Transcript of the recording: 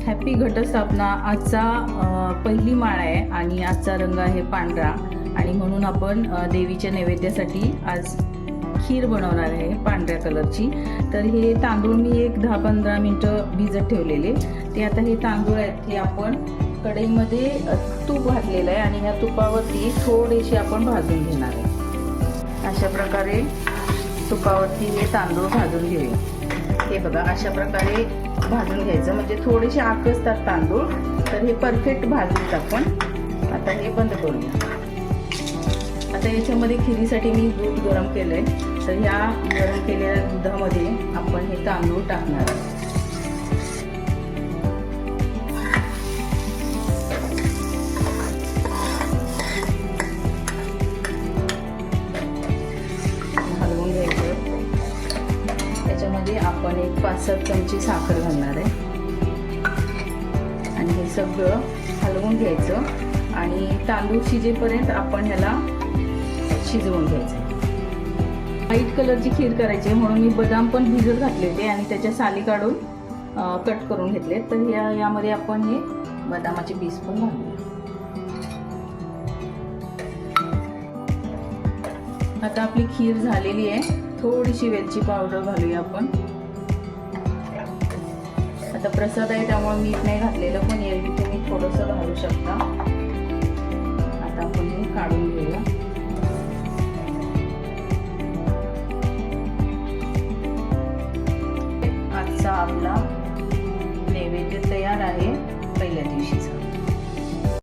Happy घटस्थापना. आजचा पहिली माळ आहे आणि आजचा रंग आहे पांढरा आणि म्हणून आपण देवीच्या नैवेद्यासाठी आज खीर बनवणार आहे पांढऱ्या कलरची. तर हे तांदूळ मी एक 10-15 मिनटं भिजत ठेवलेले. ते आता हे तांदूळ आहेत हे आपण कढईमध्ये तूप घातलेलं आहे आणि ह्या तुपावरती थोडेसे आपण भाजून घेणार आहे. अशा प्रकारे तुपावरती हे तांदूळ भाजून घेऊया. हे बघा अशा प्रकारे भाजून घ्यायचं म्हणजे थोडेसे आकसतात तांदूळ. तर हे परफेक्ट भाजून आपण आता हे बंद करूया. आता याच्यामध्ये खिरीसाठी मी दूध गरम केलं आहे. तर ह्या गरम केलेल्या दुधामध्ये आपण हे तांदूळ टाकणार आहोत. हलवून घ्यायचं. त्याच्यामध्ये आपण एक 5-7 चमचे साखर घालणार आहे आणि हे सगळं हलवून घ्यायचं आणि तांदूळ शिजेपर्यंत आपण ह्याला शिजवून घ्यायचं. व्हाईट कलरची खीर करायची म्हणून मी बदाम पण भिजत घातले होते आणि त्याच्या साली काढून कट करून घेतले. तर यामध्ये आपण हे बदामाचे पीस पण घालूया. आता आपली खीर झालेली आहे. थोडीशी वेलची पावडर घालूया आपण. आता प्रसाद आहे त्यामुळे मीठ नाही घातलेलं, पण एरवी तुम्ही थोडंसं घालू शकता. आता आपण हे काढून घेऊ.